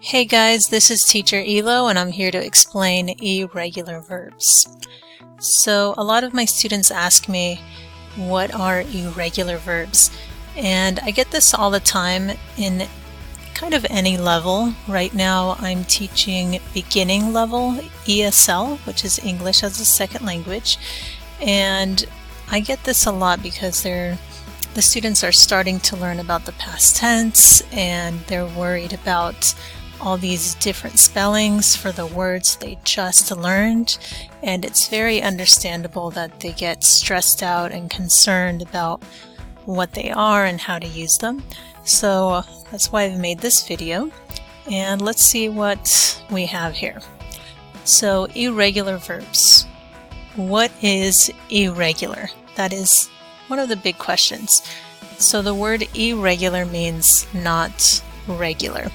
Hey guys, this is Teacher Elo and I'm here to explain irregular verbs. So a lot of my students ask me, what are irregular verbs? And I get this all the time in kind of any level. Right now I'm teaching beginning level ESL, which is English as a second language. And I get this a lot because the students are starting to learn about the past tense and they're worried about all these different spellings for the words they just learned, and it's very understandable that they get stressed out and concerned about what they are and how to use them. So that's why I've made this video, and let's see what we have here. So irregular verbs. What is irregular? That is one of the big questions. So the word irregular means not regular.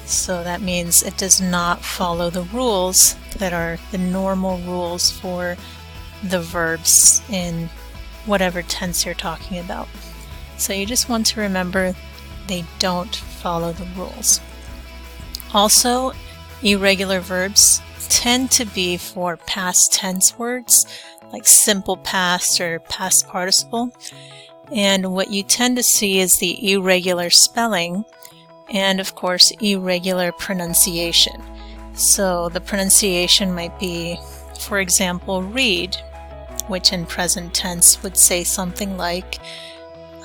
So that means it does not follow the rules that are the normal rules for the verbs in whatever tense you're talking about. So you just want to remember they don't follow the rules. Also, irregular verbs tend to be for past tense words like simple past or past participle. And what you tend to see is the irregular spelling and of course irregular pronunciation. So the pronunciation might be, for example, read, which in present tense would say something like,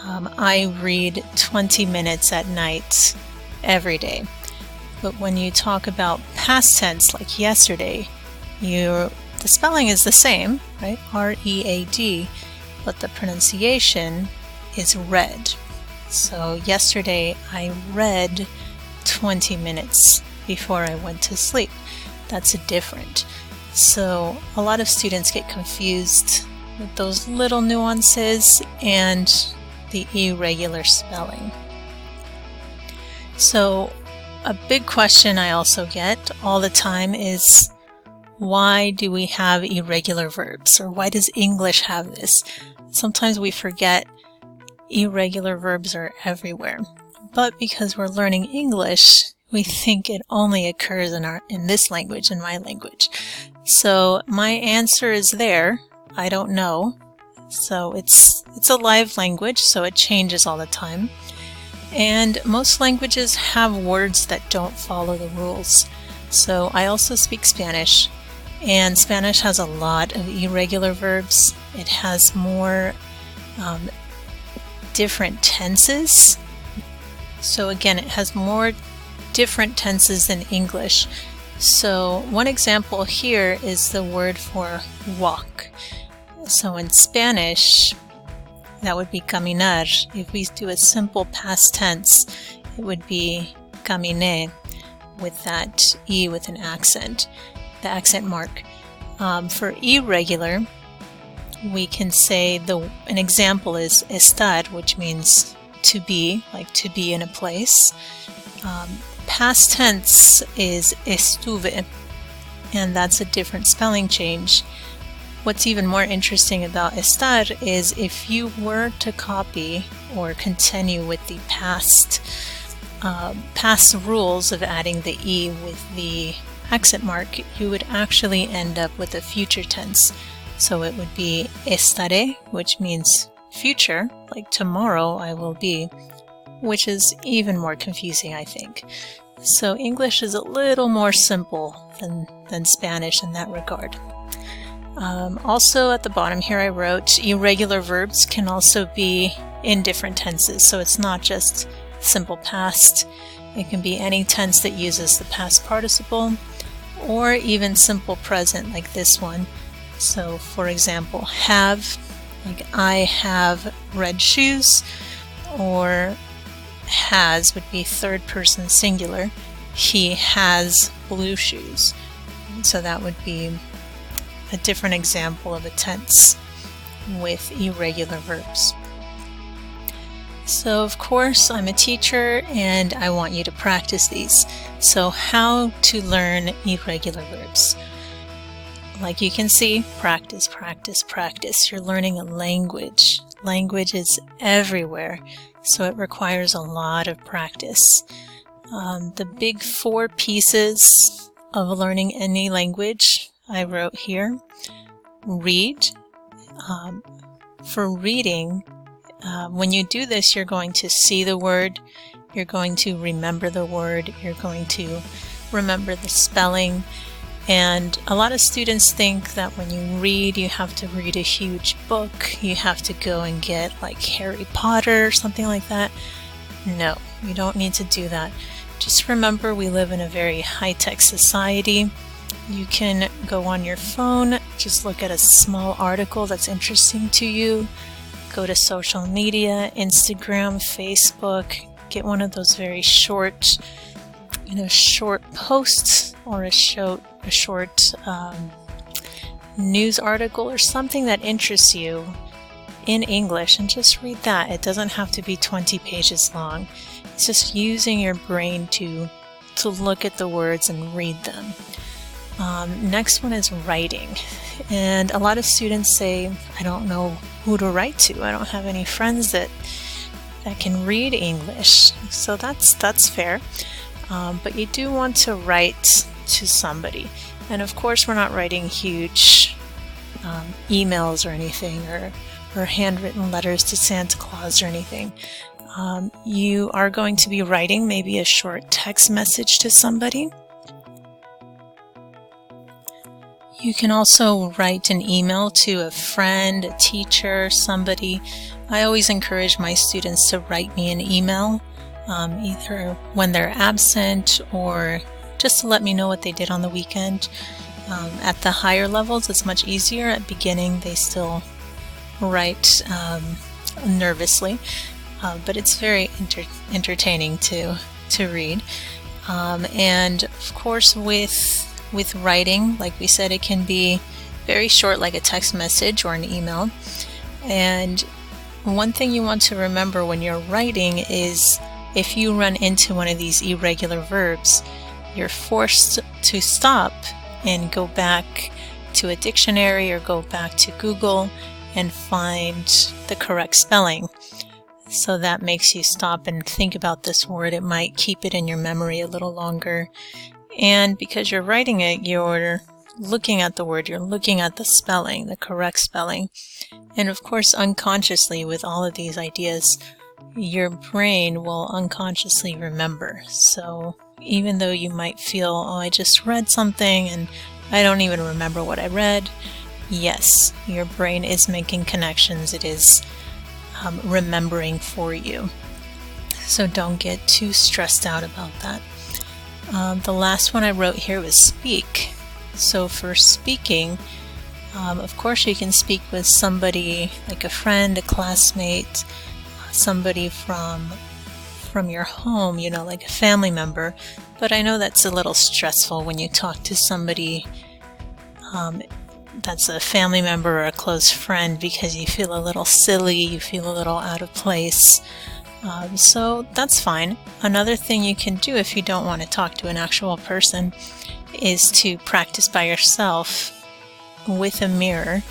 I read 20 minutes at night every day. But when you talk about past tense like yesterday, the spelling is the same, right? R-E-A-D, but the pronunciation is read. So yesterday I read 20 minutes before I went to sleep. That's different. So a lot of students get confused with those little nuances and the irregular spelling. So a big question I also get all the time is, why do we have irregular verbs? Or why does English have this? Sometimes we forget irregular verbs are everywhere, but because we're learning English, we think it only occurs in this language, in my language. So my answer is there. I don't know. So it's a live language, so it changes all the time. And most languages have words that don't follow the rules. So I also speak Spanish, and Spanish has a lot of irregular verbs. It has more different tenses. So again, it has more different tenses than English. So one example here is the word for walk. So in Spanish, that would be caminar. If we do a simple past tense, it would be caminé with that E with an accent, the accent mark. For irregular, we can say an example is estar, which means to be, like to be in a place. Past tense is estuve, and that's a different spelling change. What's even more interesting about estar is if you were to copy or continue with the past rules of adding the E with the accent mark, you would actually end up with a future tense. So it would be estaré, which means future, like tomorrow I will be, which is even more confusing, I think. So English is a little more simple than Spanish in that regard. Also at the bottom here I wrote, irregular verbs can also be in different tenses. So it's not just simple past. It can be any tense that uses the past participle, or even simple present like this one. So for example, have, like I have red shoes, or has would be third person singular. He has blue shoes. So that would be a different example of a tense with irregular verbs. So of course I'm a teacher and I want you to practice these. So how to learn irregular verbs? Like you can see, practice, practice, practice. You're learning a language. Language is everywhere, so it requires a lot of practice. The big 4 pieces of learning any language I wrote here. Read. For reading, when you do this, you're going to see the word, you're going to remember the word, you're going to remember the spelling. And a lot of students think that when you read, you have to read a huge book, you have to go and get like Harry Potter or something like that. No, you don't need to do that. Just remember, we live in a very high-tech society. You can go on your phone, just look at a small article that's interesting to you, go to social media, Instagram, Facebook, get one of those very short posts or a short news article or something that interests you in English, and just read that. It doesn't have to be 20 pages long. It's just using your brain to look at the words and read them. Next one is writing. And a lot of students say, I don't know who to write to. I don't have any friends that can read English. So that's fair. But you do want to write to somebody. And of course, we're not writing huge emails or anything, or handwritten letters to Santa Claus or anything. You are going to be writing maybe a short text message to somebody. You can also write an email to a friend, a teacher, somebody. I always encourage my students to write me an email, either when they're absent or just to let me know what they did on the weekend. At the higher levels, it's much easier. At beginning, they still write nervously, but it's very entertaining to read. And of course, with writing, like we said, it can be very short, like a text message or an email. And one thing you want to remember when you're writing is if you run into one of these irregular verbs, you're forced to stop and go back to a dictionary or go back to Google and find the correct spelling. So that makes you stop and think about this word. It might keep it in your memory a little longer. And because you're writing it, you're looking at the word, you're looking at the spelling, the correct spelling. And of course, unconsciously, with all of these ideas, your brain will unconsciously remember. So even though you might feel, oh, I just read something and I don't even remember what I read, yes, your brain is making connections. It is remembering for you. So don't get too stressed out about that. The last one I wrote here was speak. So for speaking, of course you can speak with somebody like a friend, a classmate, somebody from your home, like a family member. But I know that's a little stressful when you talk to somebody that's a family member or a close friend, because you feel a little silly, you feel a little out of place. So that's fine. Another thing you can do if you don't want to talk to an actual person is to practice by yourself with a mirror,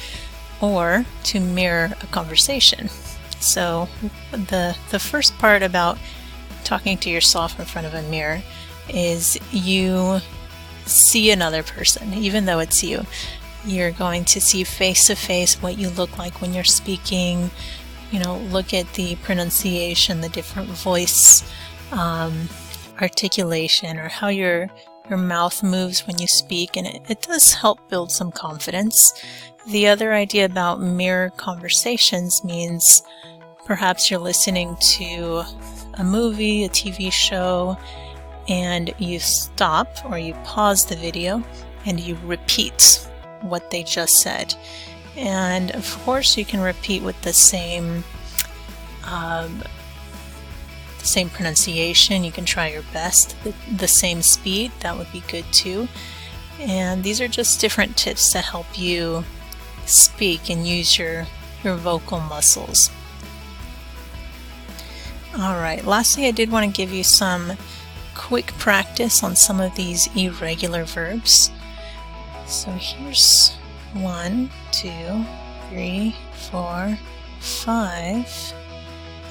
or to mirror a conversation. So the first part about talking to yourself in front of a mirror is you see another person, even though it's you. You're going to see face to face what you look like when you're speaking. Look at the pronunciation, the different voice articulation, or how your mouth moves when you speak, and it does help build some confidence. The other idea about mirror conversations means perhaps you're listening to a movie, a TV show, and you stop or you pause the video and you repeat what they just said. And of course you can repeat with the same pronunciation. You can try your best. The same speed, that would be good too. And these are just different tips to help you speak and use your vocal muscles. Alright, lastly, I did want to give you some quick practice on some of these irregular verbs. So here's 1, 2, 3, 4, 5,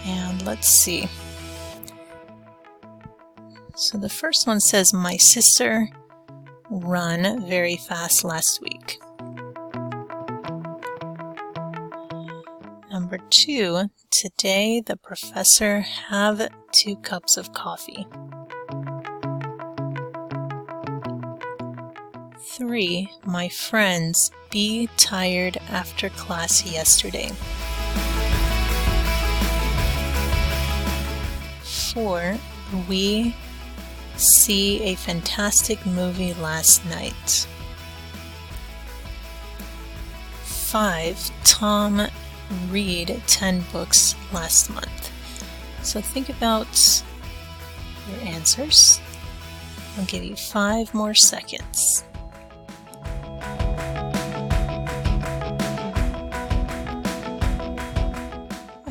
and let's see. So the first one says, my sister ran very fast last week. Number 2, today the professor have 2 cups of coffee. 3, my friends be tired after class yesterday. 4, we see a fantastic movie last night. 5, Tom read 10 books last month. So think about your answers. I'll give you 5 more seconds.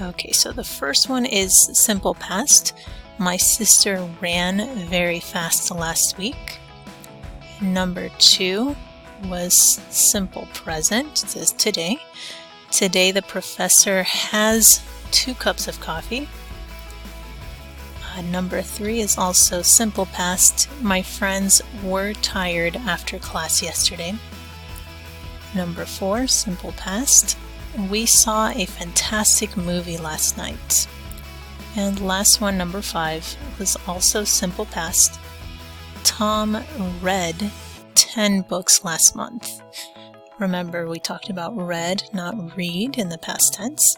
Okay, so the first one is simple past. My sister ran very fast last week. Number 2 was simple present. It says today. Today the professor has 2 cups of coffee. Number 3 is also simple past. My friends were tired after class yesterday. Number 4, simple past. We saw a fantastic movie last night. And last one, number 5, was also simple past. Tom read 10 books last month. Remember, we talked about read, not read in the past tense.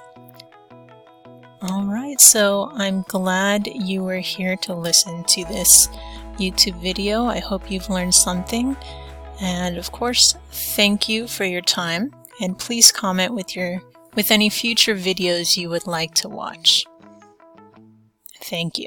Alright, so I'm glad you were here to listen to this YouTube video. I hope you've learned something. And of course, thank you for your time. And please comment with any future videos you would like to watch. Thank you.